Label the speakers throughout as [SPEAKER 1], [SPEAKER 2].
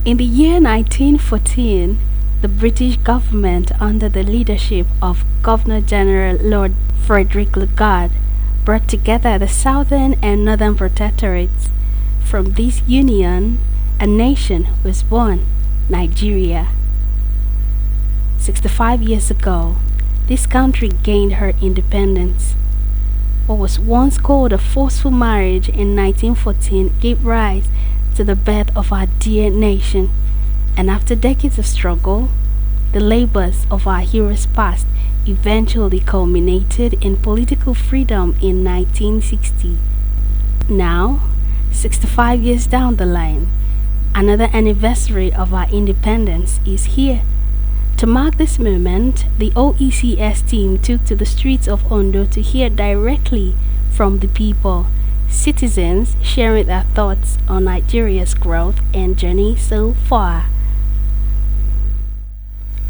[SPEAKER 1] In the year 1914, the British government, under the leadership of Governor General Lord Frederick Lugard, brought together the southern and northern protectorates. From this union, a nation was born, Nigeria. 65 years ago, this country gained her independence. What was once called a forceful marriage in 1914 gave rise to the birth of our dear nation, and after decades of struggle, the labors of our heroes past eventually culminated in political freedom in 1960. Now, 65 years down the line, another anniversary of our independence is here. To mark this moment, the OECS team took to the streets of Ondo to hear directly from the people, citizens sharing their thoughts on Nigeria's growth and journey so far.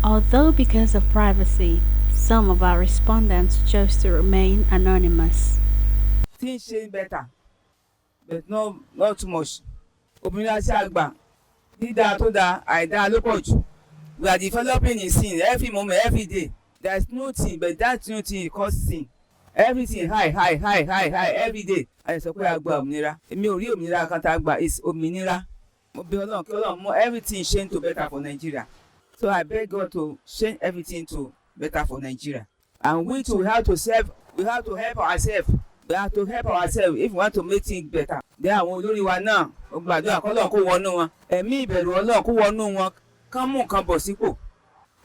[SPEAKER 1] Although because of privacy, some of our respondents chose to remain anonymous.
[SPEAKER 2] Things change better, but not too much. Òmìnira sí àgbà, dídá tó dáa, àìdáa ló pọ̀ jù. We are developing in sin every moment, every day. There is no thing, but that new thing causes sin. Everything high every day. A lè sọ pé a gba òmìnira. Èmi ò rí òmìnira kan tá a gbà is òmìnira. Mo bẹ̀ Ọlọ́run kí Ọlọ́run mú everything change to better for Nigeria. So I beg God to change everything to better for Nigeria. And we too have to serve. We have to help ourselves. We have to help ourselves if we want to make things better. Then àwọn olórí wa náà, ó gbàdúrà k'Ọlọ́run kó wọnú wọn. Ẹ̀mí ìbẹ̀rù Ọlọ́run kó wọnú wọn. Come bọ̀ sípò.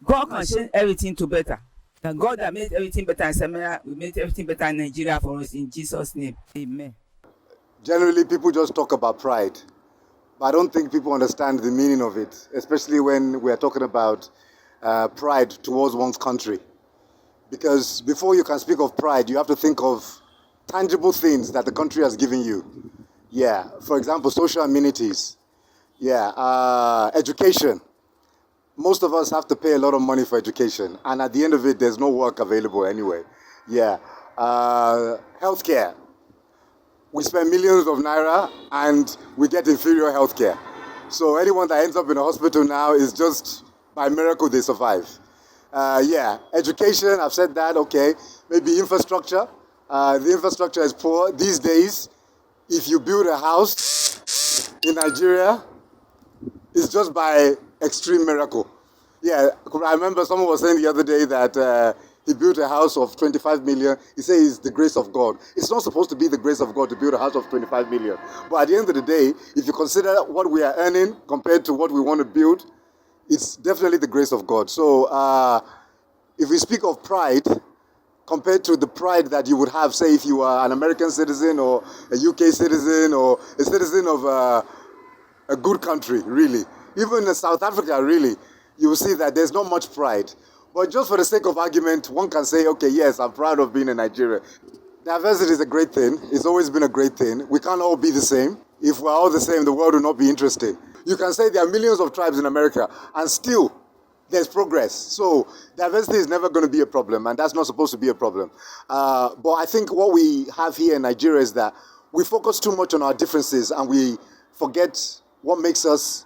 [SPEAKER 2] God can change everything to better. And God that made everything better in Samaria will make everything better in Nigeria for us in Jesus' name. Amen.
[SPEAKER 3] Generally, people just talk about pride, but I don't think people understand the meaning of it, especially when we are talking about pride towards one's country. Because before you can speak of pride, you have to think of tangible things that the country has given you. Yeah, for example, social amenities. Yeah, education. Most of us have to pay a lot of money for education, and at the end of it, there's no work available anyway. Yeah, healthcare. We spend millions of naira, and we get inferior healthcare. So anyone that ends up in a hospital now is just by miracle they survive. Yeah, education. I've said that. Okay, maybe infrastructure. The infrastructure is poor these days. If you build a house in Nigeria, it's just by extreme miracle. Yeah, I remember someone was saying the other day that he built a house of 25 million. He says it's the grace of God. It's not supposed to be the grace of God to build a house of 25 million. But at the end of the day, if you consider what we are earning compared to what we want to build, it's definitely the grace of God. So if we speak of pride, compared to the pride that you would have, say, if you are an American citizen or a UK citizen or a citizen of a good country, really. Even in South Africa, really, you will see that there's not much pride. But just for the sake of argument, one can say, okay, yes, I'm proud of being a Nigerian. Diversity is a great thing. It's always been a great thing. We can't all be the same. If we're all the same, the world will not be interesting. You can say there are millions of tribes in America, and still there's progress. So diversity is never going to be a problem, and that's not supposed to be a problem. But I think what we have here in Nigeria is that we focus too much on our differences, and we forget what makes us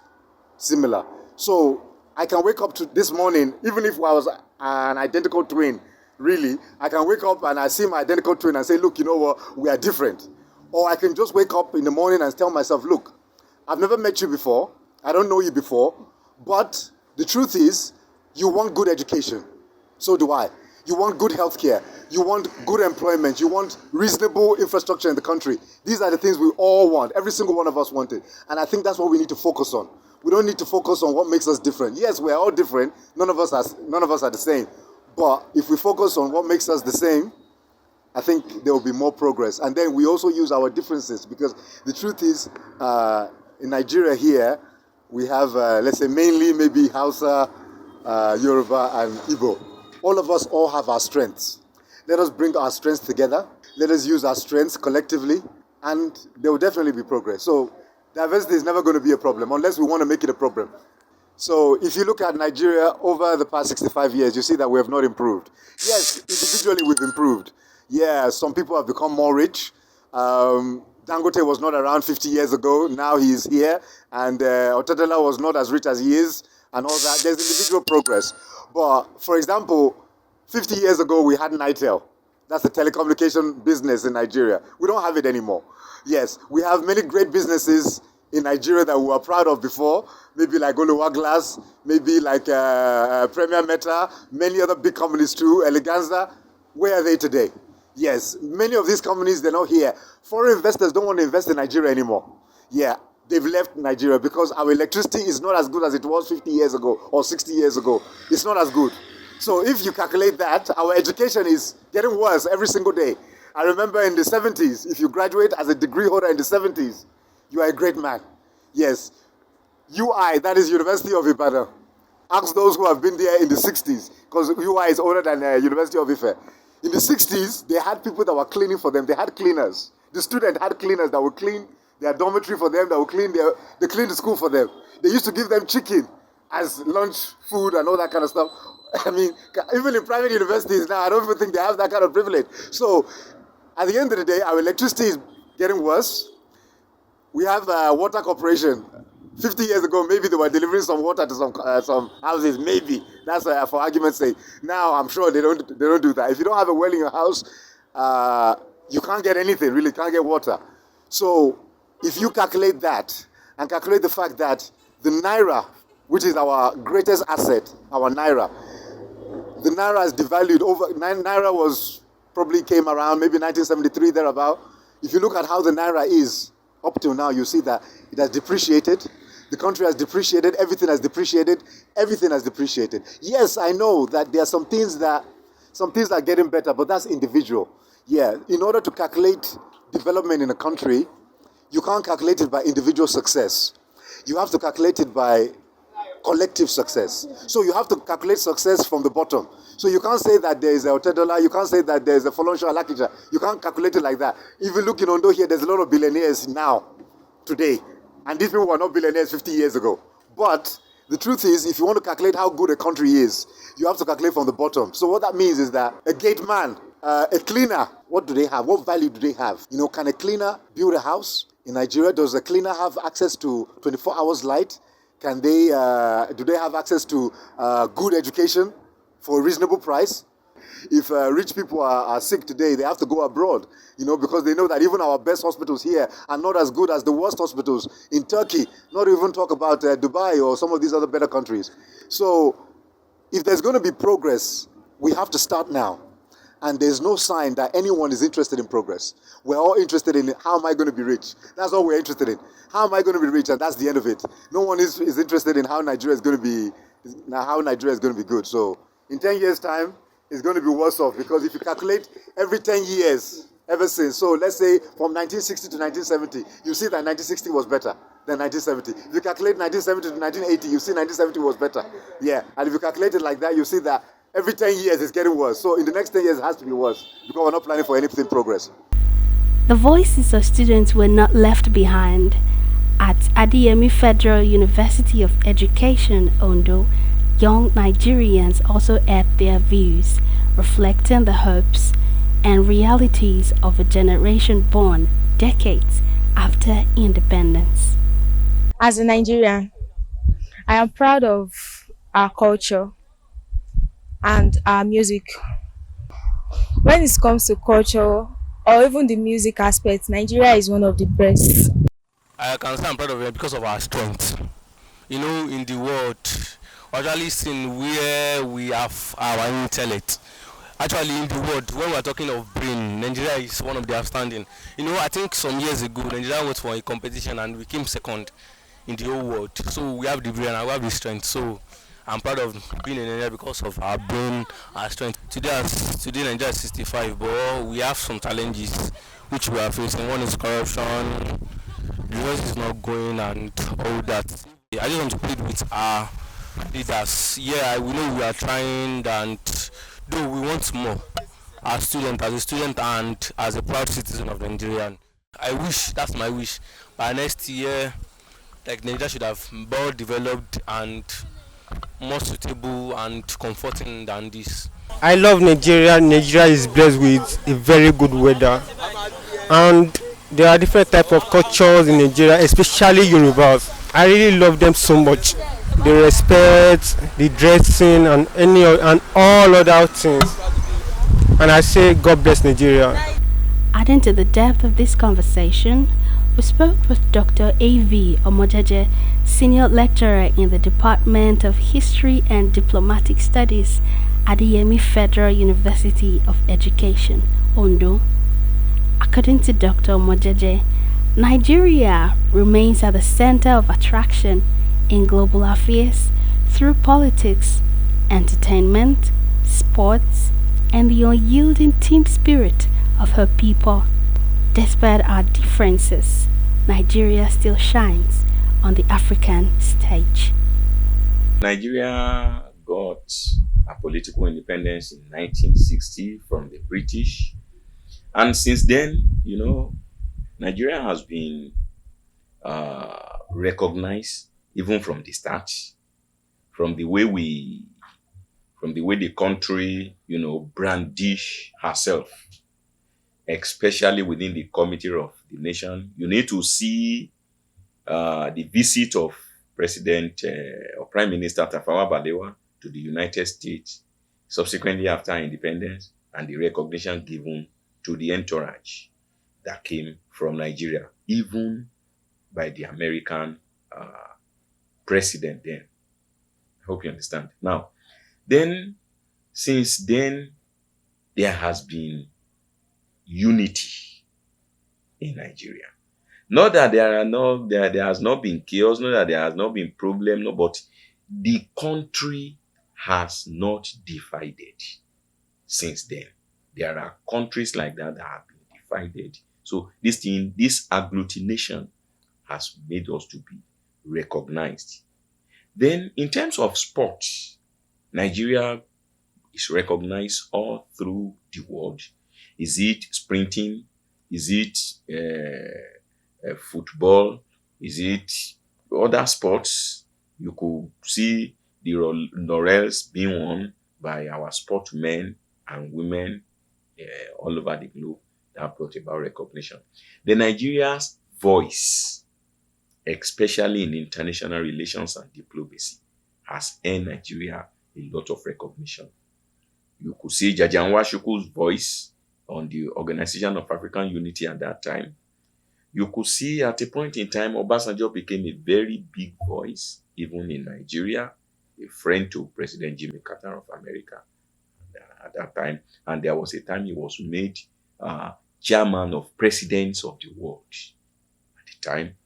[SPEAKER 3] similar. So I can wake up to this morning, even if I was an identical twin, really, I can wake up and I see my identical twin and say, look, you know what, we are different. Or I can just wake up in the morning and tell myself, look, I've never met you before, I don't know you before, but the truth is, you want good education. So do I. You want good healthcare. You want good employment. You want reasonable infrastructure in the country. These are the things we all want. Every single one of us want it. And I think that's what we need to focus on. We don't need to focus on what makes us different. Yes, we're all different. None of us are the same. But if we focus on what makes us the same, I think there will be more progress. And then we also use our differences, because the truth is, in Nigeria here, we have, let's say, mainly maybe Hausa, Yoruba, and Igbo. All of us all have our strengths. Let us bring our strengths together. Let us use our strengths collectively, and there will definitely be progress. So diversity is never going to be a problem unless we want to make it a problem. So if you look at Nigeria over the past 65 years, you see that we have not improved. Yes, individually we've improved. Yeah, some people have become more rich. There Dangote was not around 50 years ago. Now he is here. And Otedola was not as rich as he is and all that. There's individual progress. But, for example, 50 years ago, we had Nitel. That's the telecommunication business in Nigeria. We don't have it anymore. Yes, we have many great businesses in Nigeria that we were proud of before. Maybe like Oluwa Glass, maybe like Premier Meta, many other big companies too, Eleganza. Where are they today? Yes, many of these companies, they're not here. Foreign investors don't want to invest in Nigeria anymore. Yeah, they've left Nigeria because our electricity is not as good as it was 50 years ago or 60 years ago. It's not as good. So if you calculate that, our education is getting worse every single day. I remember in the 70s, if you graduate as a degree holder in the 70s, you are a great man. Yes. UI, that is University of Ibadan. Ask those who have been there in the 60s, because UI is older than University of Ife. In the 60s, they had people that were cleaning for them. They had cleaners. The student had cleaners that would clean their dormitory for them, that would clean the school for them. They used to give them chicken as lunch food and all that kind of stuff. I mean, even in private universities now, I don't even think they have that kind of privilege. So, at the end of the day, our electricity is getting worse. We have a water corporation. 50 years ago, maybe they were delivering some water to some houses. Maybe that's for argument's sake. Now, I'm sure they don't do that. If you don't have a well in your house, you can't get anything. Really, can't get water. So, if you calculate that and calculate the fact that the naira, which is our greatest asset, our naira, the naira is devalued over. Naira was probably came around maybe 1973 thereabout. If you look at how the naira is up till now, you see that it has depreciated. The country has depreciated. Everything has depreciated. Everything has depreciated. Yes, I know that there are some things that are getting better, but that's individual. Yeah, in order to calculate development in a country, you can't calculate it by individual success. You have to calculate it by collective success. So you have to calculate success from the bottom. So you can't say that there is a Otedola, you can't say that there is a Folonsho Alakija. You can't calculate it like that. If you look in Ondo here, there's a lot of billionaires now, today. And these people were not billionaires 50 years ago. But the truth is, if you want to calculate how good a country is, you have to calculate from the bottom. So what that means is that a gate man, a cleaner, what do they have? What value do they have? You know, can a cleaner build a house? In Nigeria, does a cleaner have access to 24 hours light? Can they, do they have access to good education for a reasonable price? If rich people are sick today, they have to go abroad, you know, because they know that even our best hospitals here are not as good as the worst hospitals in Turkey, not even talk about Dubai or some of these other better countries. So if there's going to be progress, we have to start now. And there's no sign that anyone is interested in progress. We're all interested in how am I going to be rich? That's all we're interested in. How am I going to be rich? And that's the end of it. No one is interested in how Nigeria is going to be good. So in 10 years' time, it's going to be worse off, because if you calculate every 10 years ever since, so let's say from 1960 to 1970, you see that 1960 was better than 1970. If you calculate 1970 to 1980, you see 1970 was better. Yeah, and if you calculate it like that, you see that every 10 years it's getting worse. So in the next 10 years, it has to be worse, because we're not planning for anything progress.
[SPEAKER 1] The voices of students were not left behind. At Adeyemi Federal University of Education, Ondo, young Nigerians also aired their views, reflecting the hopes and realities of a generation born decades after independence.
[SPEAKER 4] As a Nigerian, I am proud of our culture and our music. When it comes to culture or even the music aspect, Nigeria is one of the best.
[SPEAKER 5] I can say I'm proud of it because of our strength. You know, in the world, actually seen where we have our intellect. Actually, in the world, when we're talking of brain, Nigeria is one of the outstanding. You know, I think some years ago, Nigeria went for a competition and we came second in the whole world. So we have the brain and we have the strength. So I'm proud of being in Nigeria because of our brain, our strength. Today Nigeria is 65, but we have some challenges which we are facing. One is corruption, the rest is not going and all that. I just want to plead with our leaders. Yeah, we know we are trying, and though we want more as a student and as a proud citizen of Nigeria. I wish, that's my wish, by next year, like Nigeria should have more developed and more suitable and comforting than this.
[SPEAKER 6] I love Nigeria. Nigeria is blessed with a very good weather, and there are different type of cultures in Nigeria, especially Yorubas. I really love them so much. The respect, the dressing, and and all other things. And I say, God bless Nigeria.
[SPEAKER 1] Adding to the depth of this conversation, we spoke with Dr. A.V. Omojeje, Senior Lecturer in the Department of History and Diplomatic Studies, Adeyemi Federal University of Education, Ondo. According to Dr. Omojeje, Nigeria remains at the center of attraction in global affairs through politics, entertainment, sports, and the unyielding team spirit of her people. Despite our differences, Nigeria still shines on the African stage.
[SPEAKER 7] Nigeria got a political independence in 1960 from the British. And since then, Nigeria has been recognized even from the start, from the way the country, brandish herself, especially within the Committee of the Nation. You need to see the visit of President or Prime Minister Tafawa Balewa to the United States subsequently after independence, and the recognition given to the entourage that came from Nigeria, even by the American president then. I hope you understand. Now, since then, there has been unity in Nigeria. Not that there has not been chaos, not that there has not been problem, no, but the country has not divided since then. There are countries like that have been divided. So this agglutination has made us to be recognized. Then, in terms of sports, Nigeria is recognized all through the world. Is it sprinting? Is it football? Is it other sports? You could see the laurels being won by our sportsmen and women all over the globe that brought about recognition. The Nigeria's voice, especially in international relations and diplomacy, has earned Nigeria a lot of recognition. You could see Jajanwa Shuku's voice on the Organization of African Unity at that time. You could see at a point in time, Obasanjo became a very big voice, even in Nigeria, a friend to President Jimmy Carter of America at that time. And there was a time he was made chairman of presidents of the world at the time.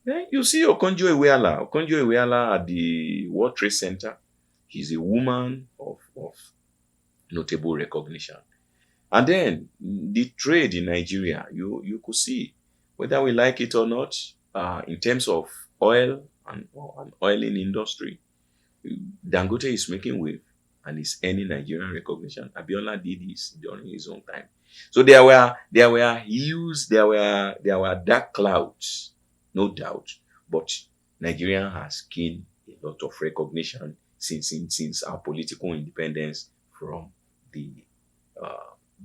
[SPEAKER 7] Then you see Okonjo-Iweala at the World Trade Center. He's a woman of notable recognition. And then the trade in Nigeria, you could see, whether we like it or not, in terms of oil and oiling industry, Dangote is making wave and is earning Nigerian recognition. Abiola did this during his own time. So there were hues, there were dark clouds, no doubt, but Nigeria has gained a lot of recognition since our political independence from the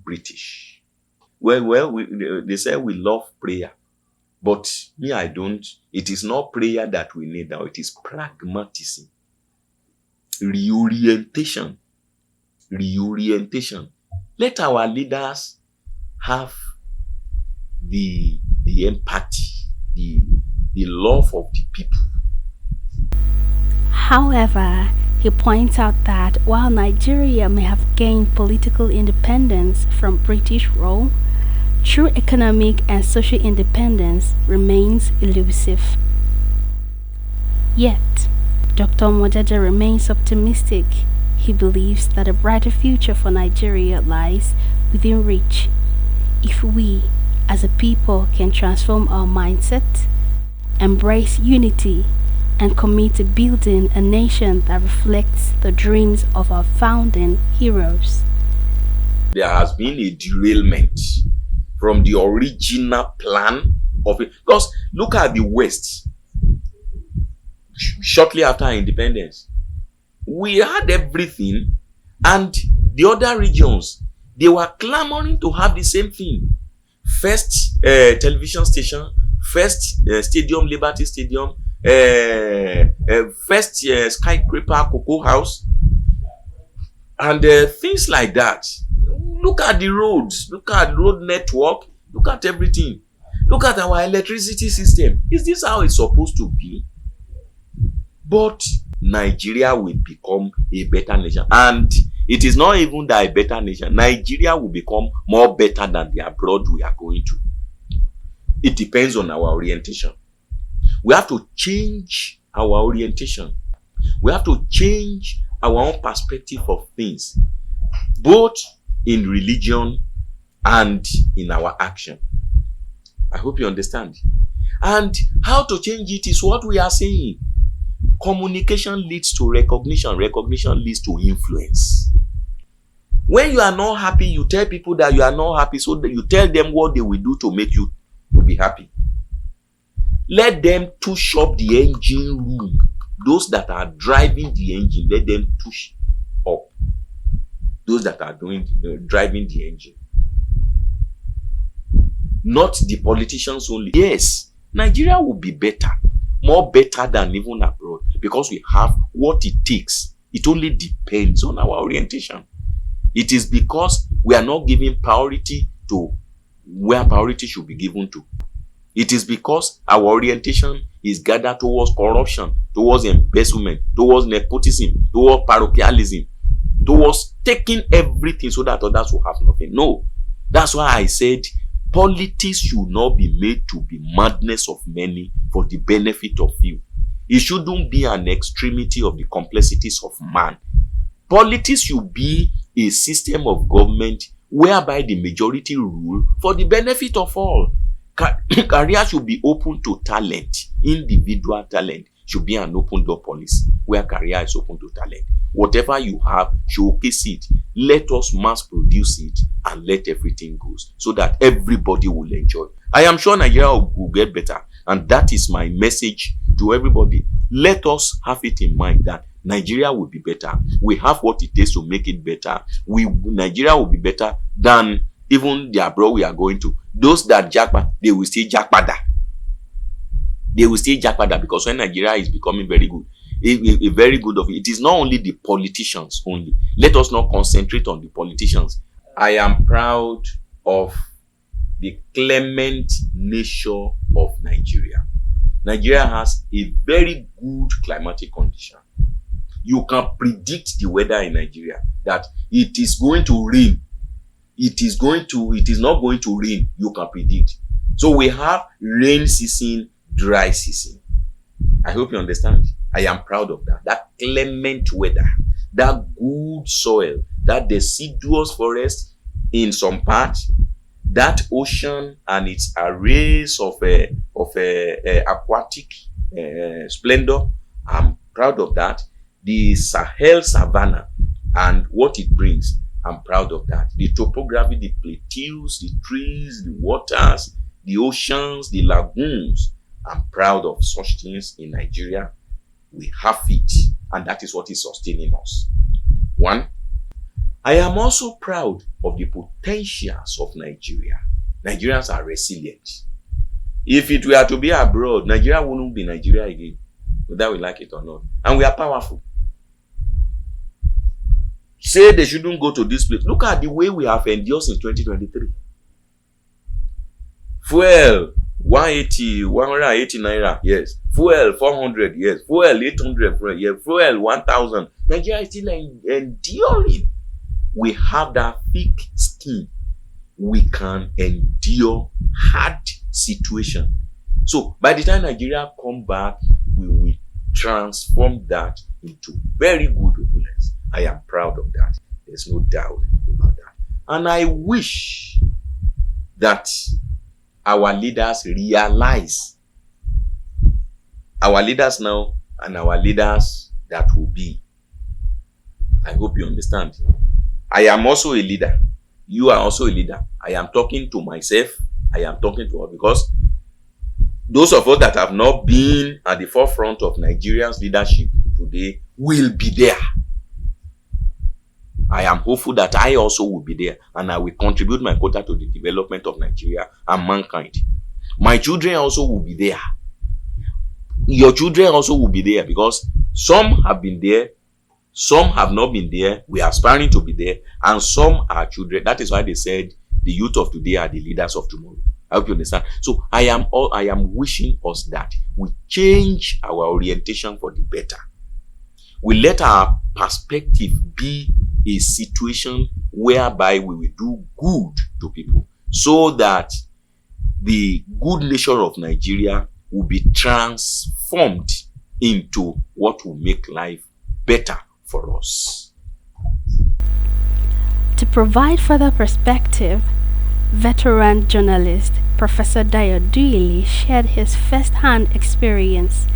[SPEAKER 7] British. They say we love prayer, but me, I don't. It is not prayer that we need now. It is pragmatism, reorientation. Let our leaders have the empathy, the love of the people.
[SPEAKER 1] However, he points out that while Nigeria may have gained political independence from British rule, true economic and social independence remains elusive. Yet, Dr. Omojeje remains optimistic. He believes that a brighter future for Nigeria lies within reach if we, as a people, can transform our mindset, embrace unity, and commit to building a nation that reflects the dreams of our founding heroes.
[SPEAKER 7] There has been a derailment from the original plan of it. Because look at the West. Shortly after our independence, we had everything, and the other regions, they were clamoring to have the same thing. first television station, first stadium, Liberty Stadium, first skyscraper, Cocoa House, and things like that. Look at the roads, look at road network, look at everything. Look at our electricity system. Is this how it's supposed to be? But Nigeria will become a better nation. And it is not even that a better nation. Nigeria will become more better than the abroad we are going to. It depends on our orientation. We have to change our orientation. We have to change our own perspective of things, both in religion and in our action. I hope you understand. And how to change it is what we are saying. Communication leads to recognition. Recognition leads to influence. When you are not happy, you tell people that you are not happy, so that you tell them what they will do to make you to be happy. Let them touch up the engine room. Those that are driving the engine, let them touch up. Those that are driving the engine. Not the politicians only. Yes, Nigeria will be better, more better than even abroad, because we have what it takes. It only depends on our orientation. It is because we are not giving priority to where priority should be given to. It is because our orientation is gathered towards corruption, towards embezzlement, towards nepotism, towards parochialism, towards taking everything so that others will have nothing. No, that's why I said politics should not be made to be madness of many for the benefit of few. It shouldn't be an extremity of the complexities of man. Politics should be a system of government whereby the majority rule for the benefit of all. Career should be open to talent. Individual talent should be an open door policy where career is open to talent. Whatever you have, showcase it. Let us mass produce it and let everything go so that everybody will enjoy. I am sure Nigeria will get better, and that is my message to everybody. Let us have it in mind that Nigeria will be better. We have what it takes to make it better. Nigeria will be better than even the abroad we are going to. Those that jackpot, they will still jackpot. They will still jackpot because when Nigeria is becoming very good, a very good of it. It is not only the politicians only. Let us not concentrate on the politicians. I am proud of the clement nature of Nigeria. Nigeria has a very good climatic condition. You can predict the weather in Nigeria, that it is going to rain. It is not going to rain. You can predict. So we have rain season, dry season. I hope you understand. I am proud of that. That clement weather, that good soil, that deciduous forest in some parts, that ocean and its arrays of aquatic splendor. I'm proud of that. The Sahel Savannah and what it brings. I'm proud of that. The topography, the plateaus, the trees, the waters, the oceans, the lagoons. I'm proud of such things in Nigeria. We have it, and that is what is sustaining us. One, I am also proud of the potentials of Nigeria. Nigerians are resilient. If it were to be abroad, Nigeria wouldn't be Nigeria again, whether we like it or not. And we are powerful. Say they shouldn't go to this place. Look at the way we have endured since 2023. Fuel 180 naira, yes. Fuel 400, yes. Fuel 800, yes. Fuel 1000. Nigeria is still enduring. We have that thick skin. We can endure hard situation. So by the time Nigeria come back, we will transform that into very good opulence. I am proud of that. There's no doubt about that. And I wish that our leaders realize, our leaders now and our leaders that will be. I hope you understand. I am also a leader. You are also a leader. I am talking to myself. I am talking to all, because those of us that have not been at the forefront of Nigeria's leadership today will be there. I am hopeful that I also will be there, and I will contribute my quota to the development of Nigeria and mankind. My children also will be there. Your children also will be there, because some have been there, some have not been there. We are aspiring to be there, and some are children. That is why they said the youth of today are the leaders of tomorrow. I hope you understand. So I am wishing us that we change our orientation for the better. We let our perspective be a situation whereby we will do good to people, so that the good nature of Nigeria will be transformed into what will make life better for us.
[SPEAKER 1] To provide further perspective, veteran journalist Professor Duyile shared his first-hand experience.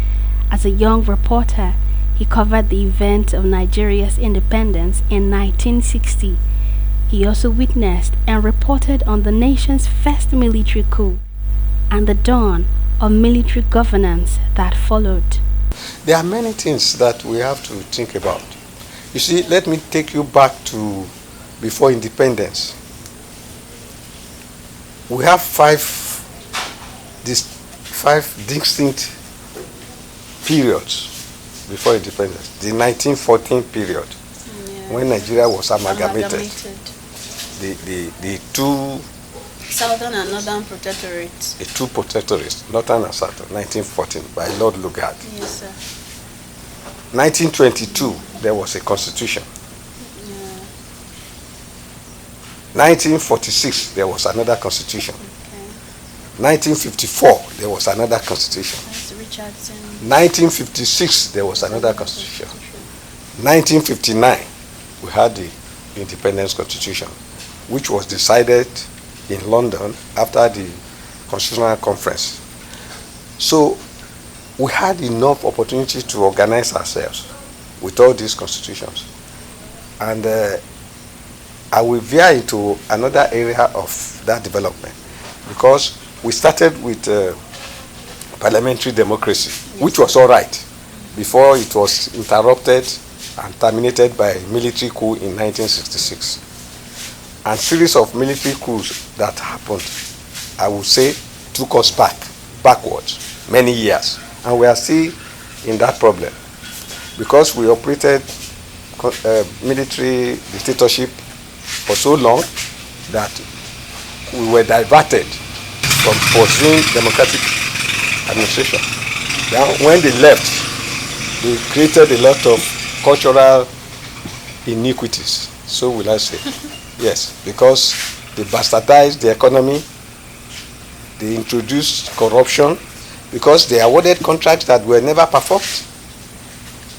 [SPEAKER 1] As a young reporter, he covered the event of Nigeria's independence in 1960. He also witnessed and reported on the nation's first military coup and the dawn of military governance that followed.
[SPEAKER 8] There are many things that we have to think about. You see, let me take you back to before independence. We have five distinct periods before independence. The 1914 period, when Nigeria was amalgamated. The two
[SPEAKER 1] Southern and Northern Protectorates.
[SPEAKER 8] The two protectorates, Northern and Southern, 1914, by Lord Lugard.
[SPEAKER 1] Yes, sir.
[SPEAKER 8] 1922, there was a constitution. 1946, there was another constitution. 1954, there was another constitution. 1956, there was another constitution. 1959, we had the Independence Constitution, which was decided in London after the Constitutional Conference. So we had enough opportunity to organize ourselves with all these constitutions. And I will veer into another area of that development, because we started with parliamentary democracy, which was all right before it was interrupted and terminated by a military coup in 1966. And series of military coups that happened, I would say, took us backwards, many years. And we are still in that problem, because we operated military dictatorship for so long that we were diverted from pursuing democratic administration. Now, when they left, they created a lot of cultural iniquities, so will I say. Yes, because they bastardized the economy, they introduced corruption, because they awarded contracts that were never performed.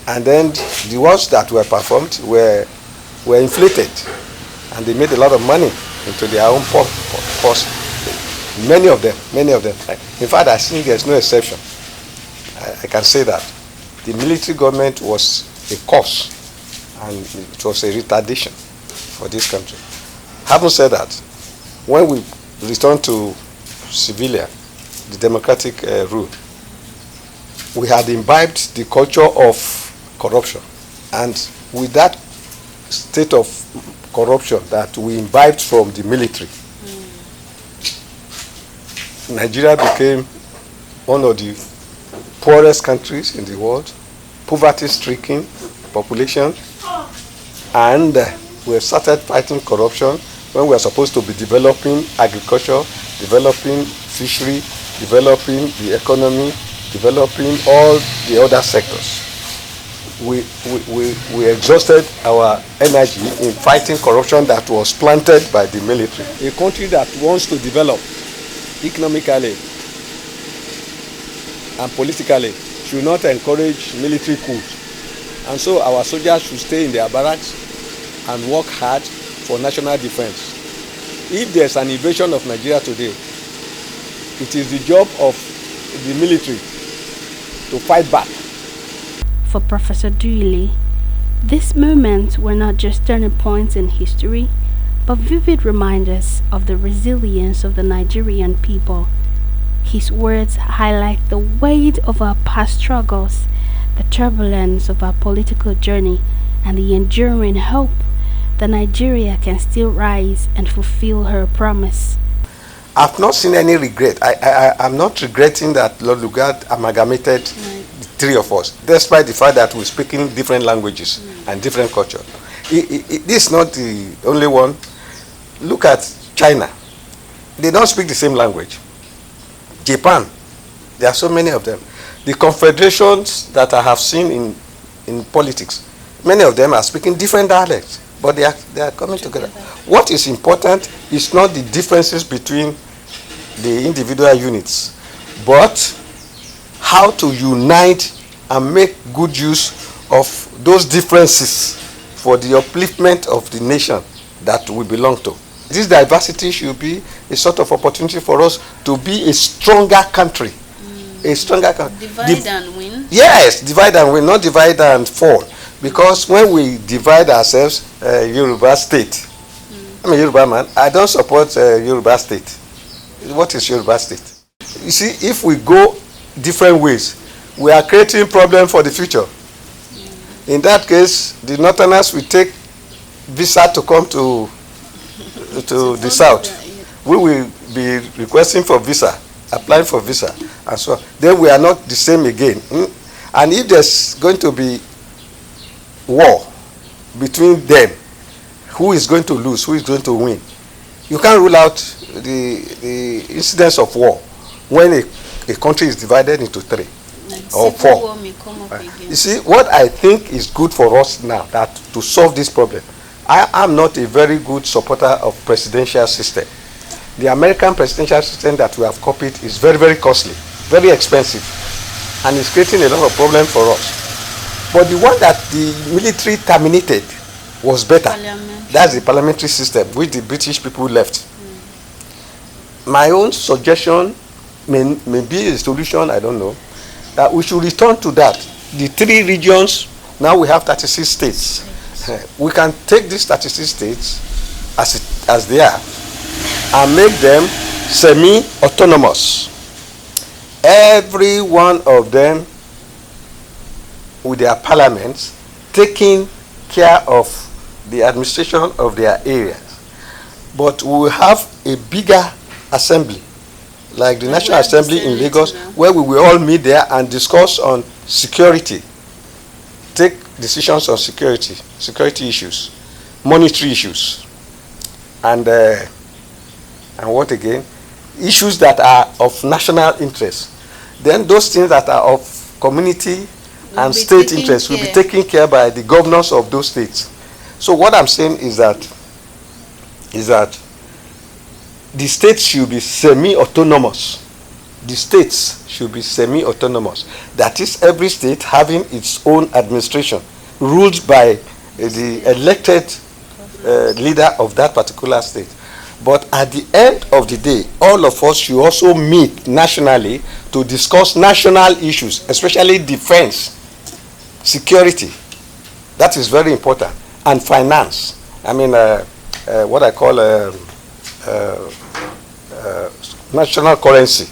[SPEAKER 8] And then the ones that were performed were inflated, and they made a lot of money into their own purse. Many of them. In fact, I think there's no exception. I can say that. The military government was a cause, and it was a retardation for this country. Having said that, when we returned to civilian, the democratic rule, we had imbibed the culture of corruption. And with that state of corruption that we imbibed from the military, Nigeria became one of the poorest countries in the world, poverty-stricken population, and we started fighting corruption when we are supposed to be developing agriculture, developing fishery, developing the economy, developing all the other sectors. We exhausted our energy in fighting corruption that was planted by the military. A country that wants to develop economically and politically should not encourage military coups. And so our soldiers should stay in their barracks and work hard for national defense. If there's an invasion of Nigeria today, it is the job of the military to fight back.
[SPEAKER 1] For Professor Duyile, these moments were not just turning points in history, but vivid reminders of the resilience of the Nigerian people. His words highlight the weight of our past struggles, the turbulence of our political journey, and the enduring hope that Nigeria can still rise and fulfill her promise.
[SPEAKER 8] I've not seen any regret. I'm not regretting that Lord Lugard amalgamated the three of us, despite the fact that we're speaking different languages and different culture. This is not the only one. Look at China. They don't speak the same language. Japan, there are so many of them. The confederations that I have seen in politics, many of them are speaking different dialects, but they are coming together. What is important is not the differences between the individual units, but how to unite and make good use of those differences for the upliftment of the nation that we belong to. This diversity should be a sort of opportunity for us to be a stronger country. A stronger country.
[SPEAKER 1] Divide and win?
[SPEAKER 8] Yes, divide and win, not divide and fall. Because when we divide ourselves, Yoruba state, I'm a Yoruba man, I don't support Yoruba state. What is Yoruba state? You see, if we go different ways, we are creating problems for the future. In that case, the northerners will take visa to come to the south. We will be requesting for visa, applying for visa, and so on. Then we are not the same again. And if there's going to be war between them, who is going to lose, who is going to win? You can't rule out the incidence of war when a country is divided into three or four. You see, what I think is good for us now that to solve this problem, I am not a very good supporter of presidential system. The American presidential system that we have copied is very, very costly, very expensive, and it's creating a lot of problems for us. But the one that the military terminated was better. That's the parliamentary system which the British people left. My own suggestion may be a solution, I don't know, that we should return to that. The three regions, now we have 36 states. We can take these 36 states as they are and make them semi-autonomous. Every one of them with their parliaments taking care of the administration of their areas. But we will have a bigger assembly, like the National Assembly in Lagos, where we will all meet there and discuss on security, take decisions on security issues, monetary issues, and what again? Issues that are of national interest. Then those things that are of community and state interest will be taken care by the governors of those states. So what I'm saying is that the states should be semi-autonomous. The states should be semi-autonomous. That is, every state having its own administration, ruled by the elected leader of that particular state. But at the end of the day, all of us should also meet nationally to discuss national issues, especially defense, security. That is very important. And finance. I mean, what I call national currency.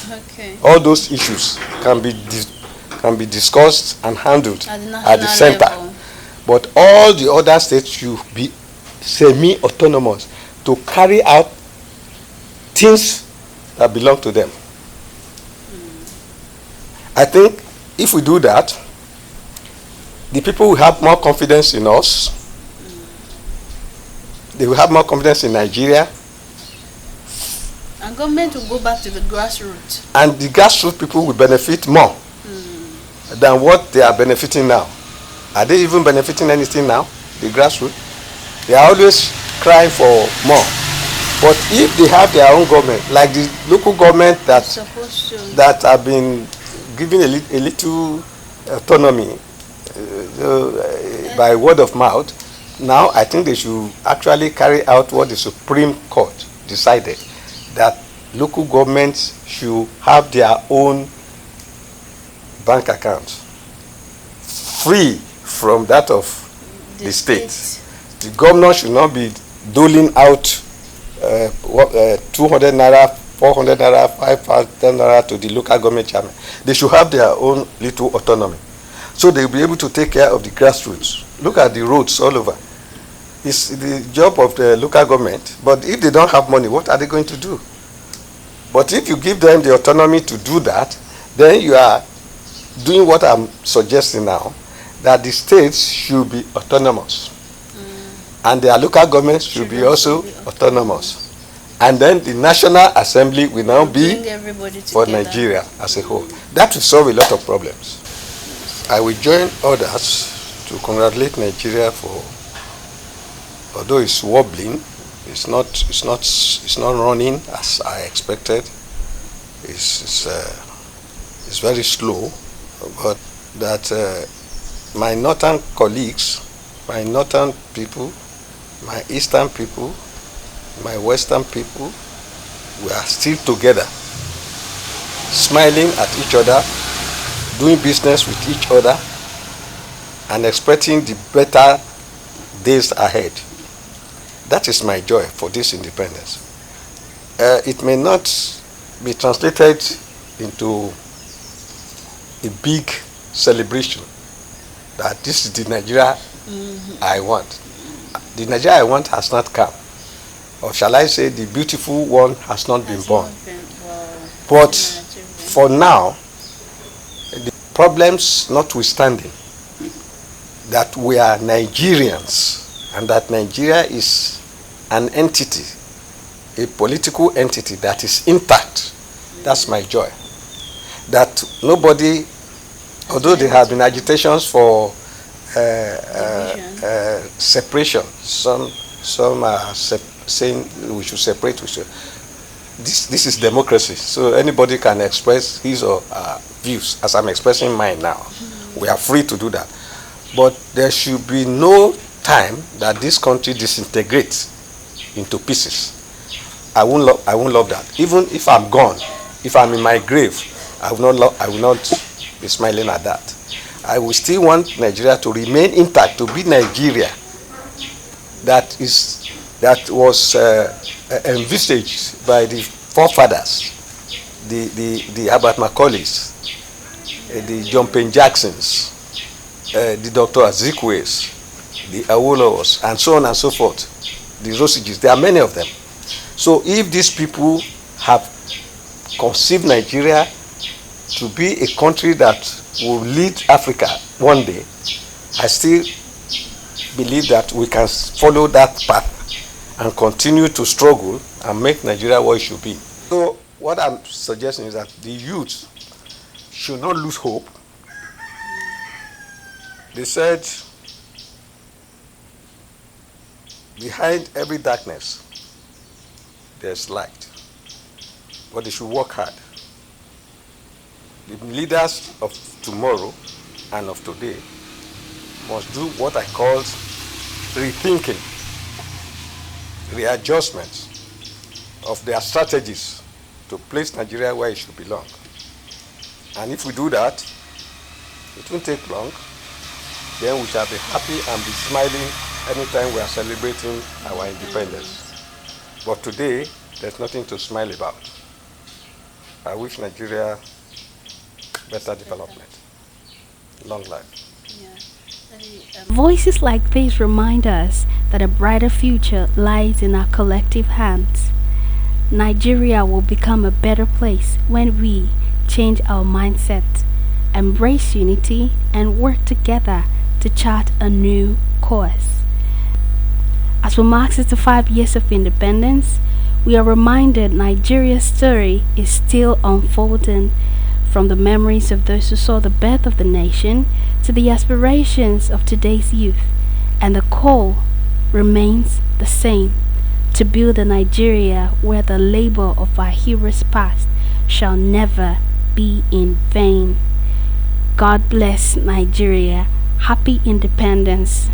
[SPEAKER 1] Okay.
[SPEAKER 8] All those issues can be discussed and handled at the center.
[SPEAKER 1] Level.
[SPEAKER 8] But all the other states should be semi-autonomous to carry out things that belong to them. I think if we do that, the people will have more confidence in us. They will have more confidence in Nigeria.
[SPEAKER 1] And government will go back to the grassroots.
[SPEAKER 8] And the grassroots people will benefit more than what they are benefiting now. Are they even benefiting anything now, the grassroots? They are always crying for more. But if they have their own government, like the local government that have been given a little autonomy by word of mouth, now I think they should actually carry out what the Supreme Court decided, that local governments should have their own bank accounts free from that of the state. The governor should not be doling out 200 naira, 400 naira, 5,000 naira to the local government chairman. They should have their own little autonomy, so they'll be able to take care of the grassroots. Look at the roads all over. It's the job of the local government. But if they don't have money, what are they going to do? But if you give them the autonomy to do that, then you are doing what I'm suggesting now, that the states should be autonomous. And their local governments should be also autonomous. And then the National Assembly will now be for Nigeria as a whole. That will solve a lot of problems. I will join others to congratulate Nigeria for, although it's wobbling, it's not running as I expected. It's very slow, but that my northern colleagues, my northern people, my eastern people, my western people, we are still together, smiling at each other, doing business with each other, and expecting the better days ahead. That is my joy for this independence. It may not be translated into a big celebration that this is the Nigeria I want. The Nigeria I want has not come. Or shall I say the beautiful one has not been born. But for now, the problems notwithstanding, that we are Nigerians and that Nigeria is an entity, a political entity that is intact. That's my joy. That nobody, although there have been agitations for separation, some are saying we should separate. This is democracy, so anybody can express his or her views, as I'm expressing mine now. We are free to do that. But there should be no time that this country disintegrates into pieces. I won't love that. Even if I'm gone, if I'm in my grave, I will not be smiling at that. I will still want Nigeria to remain intact, to be Nigeria that was envisaged by the forefathers, the Herbert Macaulays, the John Payne Jacksons, the Dr. Azikiwe's, the Awolowos, and so on and so forth, the Rosiges. There are many of them. So if these people have conceived Nigeria to be a country that will lead Africa one day, I still believe that we can follow that path and continue to struggle and make Nigeria what it should be. So what I'm suggesting is that the youth should not lose hope. They said, behind every darkness, there's light. But they should work hard. The leaders of tomorrow and of today must do what I call rethinking, readjustments of their strategies to place Nigeria where it should belong. And if we do that, it won't take long. Then we shall be happy and be smiling anytime we are celebrating our independence. But today, there's nothing to smile about. I wish Nigeria better development. Long life.
[SPEAKER 1] Voices like these remind us that a brighter future lies in our collective hands. Nigeria will become a better place when we change our mindset, embrace unity, and work together to chart a new course. As we mark 65 years of independence, we are reminded Nigeria's story is still unfolding, from the memories of those who saw the birth of the nation to the aspirations of today's youth, and the call remains the same: to build a Nigeria where the labor of our heroes past shall never be in vain. God bless Nigeria. Happy independence.